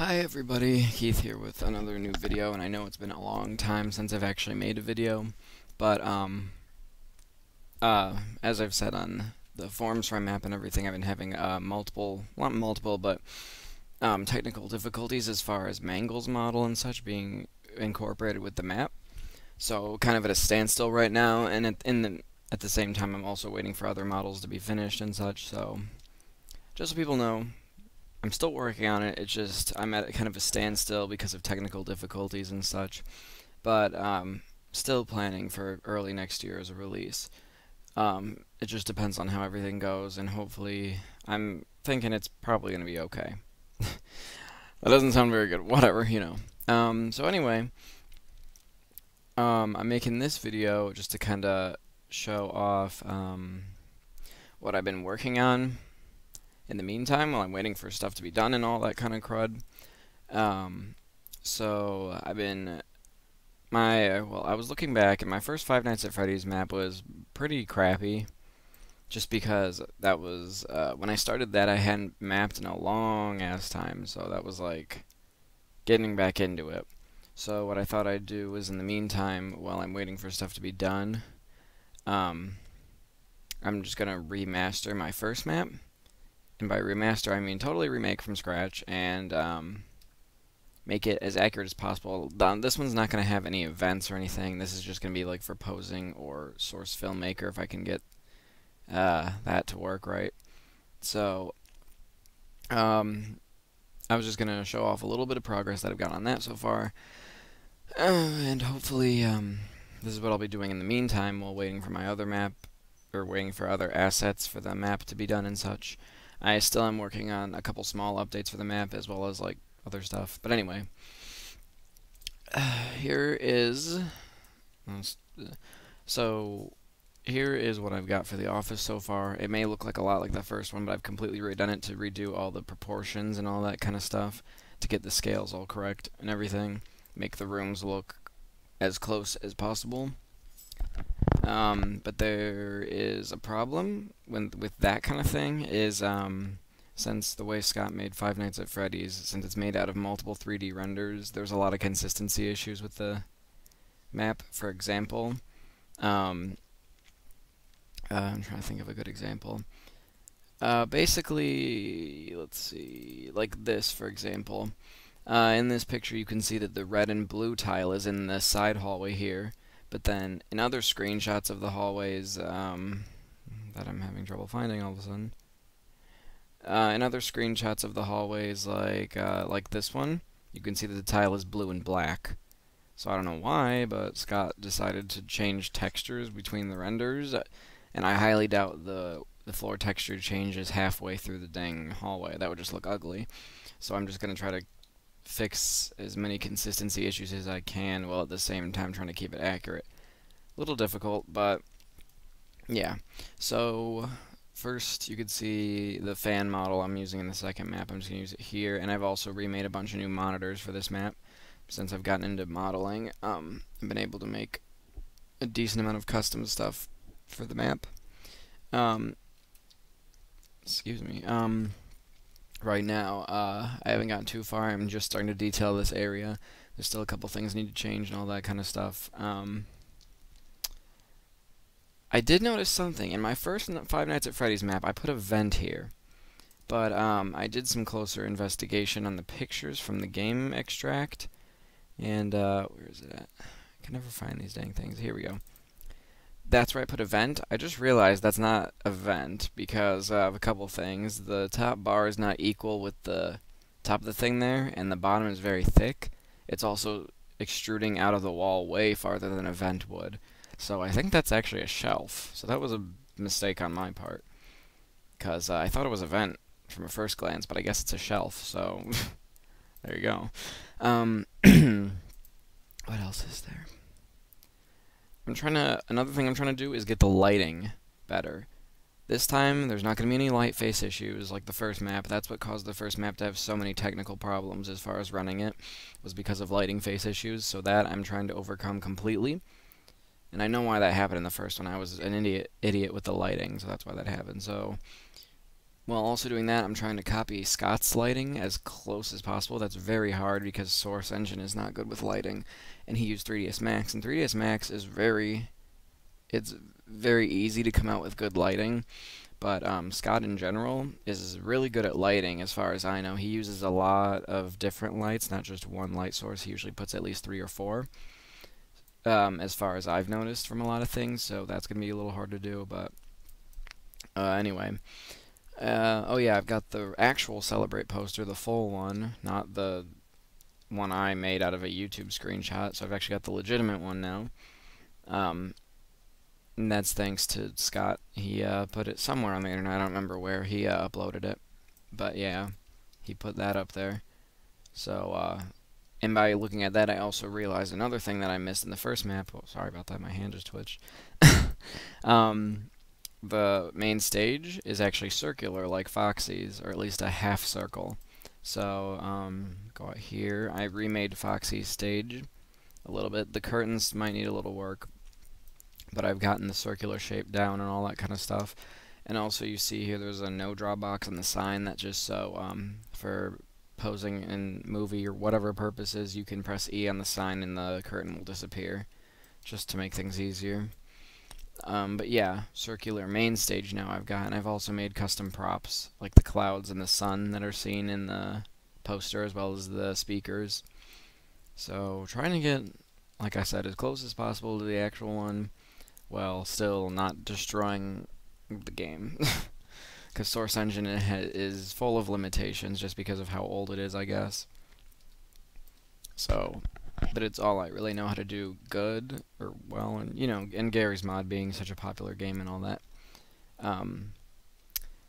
Hi everybody, Keith here with another new video, and I know it's been a long time since I've actually made a video, but as I've said on the forums for my map and everything, I've been having not multiple, but technical difficulties as far as Mangle's model and such being incorporated with the map. So kind of at a standstill right now, and at the same time I'm also waiting for other models to be finished and such. So just so people know, I'm still working on it. It's just I'm at kind of a standstill because of technical difficulties and such. But still planning for early next year as a release. It just depends on how everything goes, and hopefully, I'm thinking it's probably going to be okay. That doesn't sound very good. Whatever, you know. So anyway, I'm making this video just to kind of show off what I've been working on in the meantime while I'm waiting for stuff to be done and all that kind of crud. So I've been I was looking back, and my first Five Nights at Freddy's map was pretty crappy, just because that was when I started that I hadn't mapped in a long ass time, so that was like getting back into it. So what I thought I'd do was, in the meantime, while I'm waiting for stuff to be done, I'm just gonna remaster my first map. And by remaster, I mean totally remake from scratch and make it as accurate as possible. This one's not going to have any events or anything. This is just going to be like for posing or Source Filmmaker if I can get that to work right. So I was just going to show off a little bit of progress that I've got on that so far. And hopefully this is what I'll be doing in the meantime while waiting for my other map, or waiting for other assets for the map to be done and such. I still am working on a couple small updates for the map as well as like other stuff. But anyway, here is here is what I've got for the office so far. It may look like a lot like the first one, but I've completely redone it to redo all the proportions and all that kind of stuff to get the scales all correct and everything, make the rooms look as close as possible. But there is a problem with that kind of thing is since the way Scott made Five Nights at Freddy's, since it's made out of multiple 3D renders, there's a lot of consistency issues with the map. For example, I'm trying to think of a good example. Basically, let's see, like this, for example. In this picture, you can see that the red and blue tile is in the side hallway here. But then in other screenshots of the hallways that I'm having trouble finding all of a sudden, in other screenshots of the hallways like this one, you can see that the tile is blue and black. So I don't know why, but Scott decided to change textures between the renders, and I highly doubt the floor texture changes halfway through the dang hallway. That would just look ugly. So I'm just gonna try to fix as many consistency issues as I can while at the same time trying to keep it accurate. A little difficult, but yeah. So first you could see the fan model I'm using in the second map. I'm just going to use it here, and I've also remade a bunch of new monitors for this map. Since I've gotten into modeling, I've been able to make a decent amount of custom stuff for the map. Excuse me. Right now, I haven't gotten too far. I'm just starting to detail this area. There's still a couple things need to change and all that kind of stuff. I did notice something. In my first Five Nights at Freddy's map, I put a vent here. But I did some closer investigation on the pictures from the game extract. And, where is it at? I can never find these dang things. Here we go. That's where I put a vent. I just realized that's not a vent because of a couple things. The top bar is not equal with the top of the thing there, and the bottom is very thick. It's also extruding out of the wall way farther than a vent would. So I think that's actually a shelf. So that was a mistake on my part, because I thought it was a vent from a first glance, but I guess it's a shelf. So there you go. What else is there? Another thing I'm trying to do is get the lighting better. This time, there's not going to be any light face issues like the first map. That's what caused the first map to have so many technical problems as far as running it, was because of lighting face issues. So that I'm trying to overcome completely. And I know why that happened in the first one. I was an idiot with the lighting, so that's why that happened. So While also doing that, I'm trying to copy Scott's lighting as close as possible. That's very hard because Source Engine is not good with lighting, and he used 3ds Max, and 3ds Max is it's very easy to come out with good lighting, but Scott in general is really good at lighting as far as I know. He uses a lot of different lights, not just one light source. He usually puts at least 3 or 4, as far as I've noticed from a lot of things, so that's going to be a little hard to do, but anyway. Oh yeah, I've got the actual Celebrate poster, the full one, not the one I made out of a YouTube screenshot, so I've actually got the legitimate one now. And that's thanks to Scott. He put it somewhere on the internet, I don't remember where he uploaded it. But yeah, he put that up there. So, and by looking at that, I also realized another thing that I missed in the first map. Oh, sorry about that, my hand just twitched. The main stage is actually circular like Foxy's, or at least a half circle. So, go out here. I remade Foxy's stage a little bit. The curtains might need a little work, but I've gotten the circular shape down and all that kind of stuff. And also you see here there's a no draw box on the sign that just so, for posing in movie or whatever purposes, you can press E on the sign and the curtain will disappear, just to make things easier. But yeah, circular main stage now I've got, and I've also made custom props, like the clouds and the sun that are seen in the poster, as well as the speakers. So, trying to get, like I said, as close as possible to the actual one, while still not destroying the game. Because Source Engine is full of limitations, just because of how old it is, I guess. So, but it's all I really know how to do good, or well, and you know, and Garry's Mod being such a popular game and all that.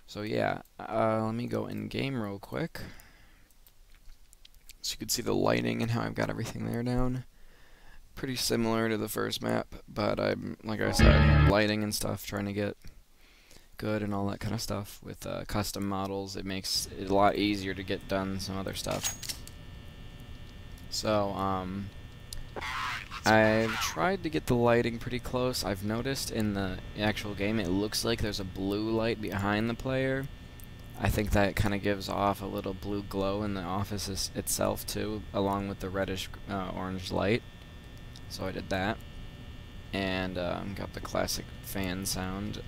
So yeah, let me go in game real quick, so you can see the lighting and how I've got everything there down. Pretty similar to the first map, but I'm, like I said, lighting and stuff, trying to get good and all that kind of stuff. With custom models, it makes it a lot easier to get done some other stuff. So, I've tried to get the lighting pretty close. I've noticed in the actual game it looks like there's a blue light behind the player. I think that kind of gives off a little blue glow in the office itself too, along with the reddish orange light. So I did that, and got the classic fan sound.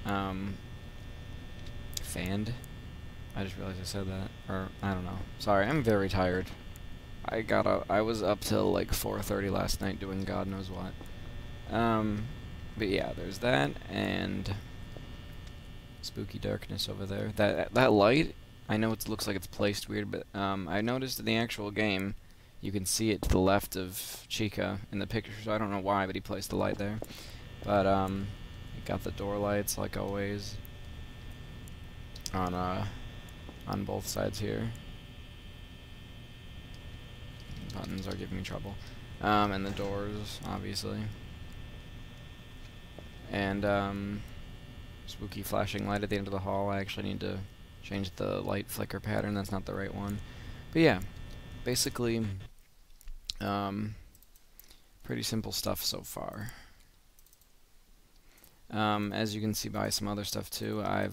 Fanned? I just realized I said that, or I don't know. Sorry, I'm very tired. I was up till like 4:30 last night doing God knows what. But yeah, there's that, and spooky darkness over there. That light, I know it looks like it's placed weird, but I noticed in the actual game, you can see it to the left of Chica in the picture, so I don't know why, but he placed the light there. But, got the door lights, like always, on both sides here. Buttons are giving me trouble. And the doors, obviously. And, spooky flashing light at the end of the hall. I actually need to change the light flicker pattern, that's not the right one. But yeah, basically, pretty simple stuff so far. As you can see by some other stuff too, I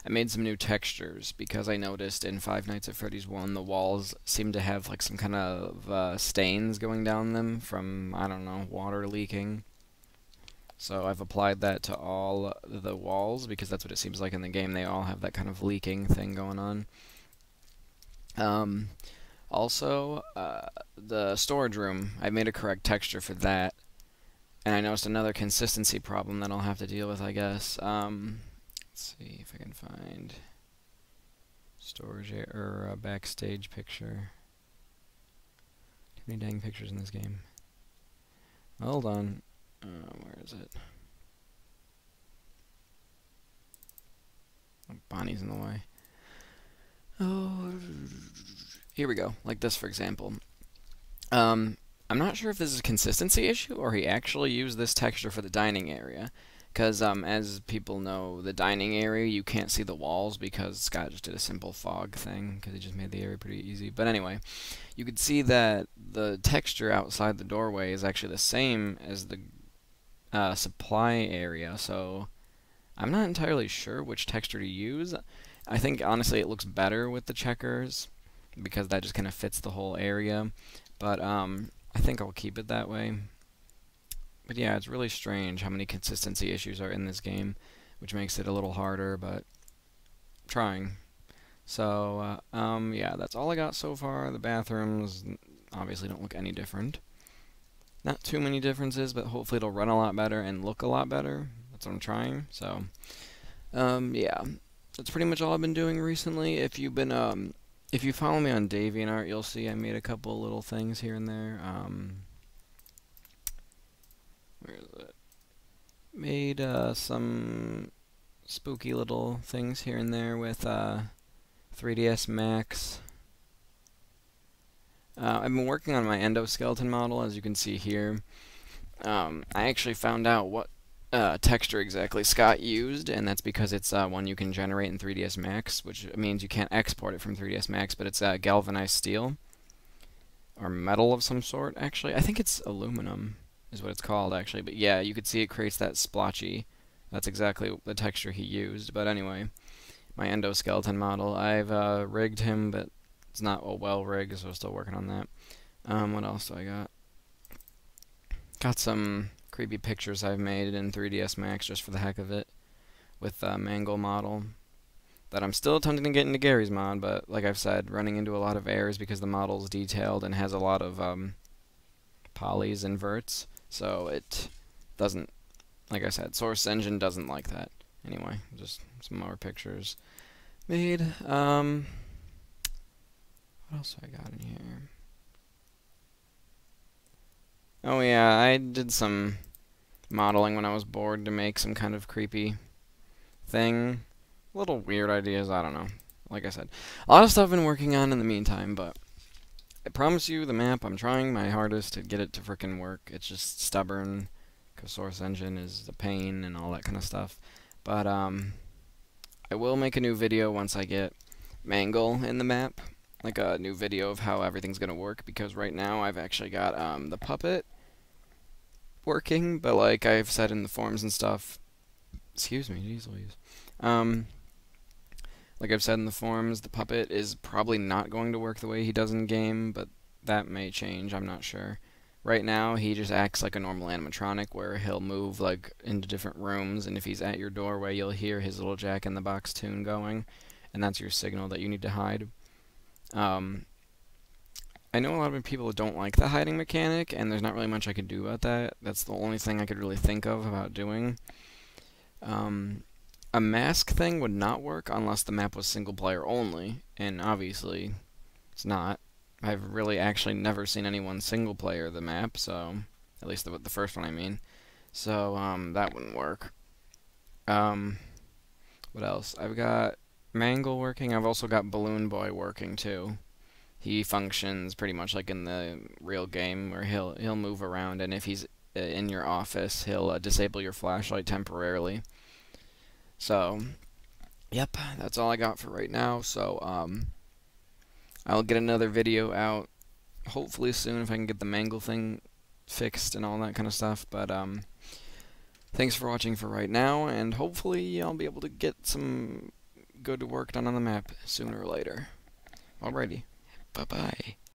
made some new textures because I noticed in Five Nights at Freddy's 1 the walls seem to have like some kind of stains going down them from, I don't know, water leaking. So I've applied that to all the walls because that's what it seems like in the game. They all have that kind of leaking thing going on. Also, the storage room, I made a correct texture for that. And I noticed another consistency problem that I'll have to deal with, I guess. Let's see if I can find storage or backstage picture. Too many dang pictures in this game. Hold on. Where is it? Oh, Bonnie's in the way. Oh, here we go. Like this, for example. I'm not sure if this is a consistency issue or he actually used this texture for the dining area. Because, as people know, the dining area, you can't see the walls because Scott just did a simple fog thing, because he just made the area pretty easy. But anyway, you could see that the texture outside the doorway is actually the same as the supply area, so I'm not entirely sure which texture to use. I think honestly it looks better with the checkers because that just kind of fits the whole area. But I think I'll keep it that way. But yeah, it's really strange how many consistency issues are in this game, which makes it a little harder, but trying. So, yeah, that's all I got so far. The bathrooms obviously don't look any different. Not too many differences, but hopefully it'll run a lot better and look a lot better. That's what I'm trying. So, yeah, that's pretty much all I've been doing recently. If you follow me on DeviantArt, you'll see I made a couple little things here and there. Where is it? Made some spooky little things here and there with 3ds Max. I've been working on my endoskeleton model, as you can see here. I actually found out what texture exactly Scott used, and that's because it's one you can generate in 3ds Max, which means you can't export it from 3ds Max, but it's galvanized steel, or metal of some sort, actually. I think it's aluminum is what it's called, actually, but yeah, you could see it creates that splotchy. That's exactly the texture he used, but anyway, my endoskeleton model, I've rigged him, but it's not well rigged, so we're still working on that. What else do I got? Got some creepy pictures I've made in 3ds Max just for the heck of it with a Mangle model that I'm still attempting to get into Gary's mod, but like I've said, running into a lot of errors because the model's detailed and has a lot of polys and verts, so it doesn't, like I said, Source Engine doesn't like that. Anyway, just some more pictures made. What else do I got in here? Oh yeah, I did some modeling when I was bored to make some kind of creepy thing. Little weird ideas, I don't know. Like I said, a lot of stuff I've been working on in the meantime, but I promise you the map, I'm trying my hardest to get it to frickin' work. It's just stubborn, because Source Engine is a pain and all that kind of stuff. But, I will make a new video once I get Mangle in the map. Like a new video of how everything's gonna work, because right now I've actually got the puppet working, but like I've said in the forums and stuff, excuse me, jeez Louise. Like I've said in the forums, the puppet is probably not going to work the way he does in game, but that may change, I'm not sure. Right now, he just acts like a normal animatronic, where he'll move like into different rooms, and if he's at your doorway, you'll hear his little Jack in the Box tune going, and that's your signal that you need to hide. I know a lot of people don't like the hiding mechanic, and there's not really much I can do about that. That's the only thing I could really think of about doing. A mask thing would not work unless the map was single player only, and obviously it's not. I've really actually never seen anyone single player the map, so at least the first one I mean. So that wouldn't work. What else? I've got Mangle working. I've also got Balloon Boy working too. He functions pretty much like in the real game, where he'll move around, and if he's in your office, he'll disable your flashlight temporarily. So, yep, that's all I got for right now. So, I'll get another video out hopefully soon if I can get the Mangle thing fixed and all that kind of stuff. But thanks for watching for right now, and hopefully I'll be able to get some good work done on the map sooner or later. Alrighty, bye-bye.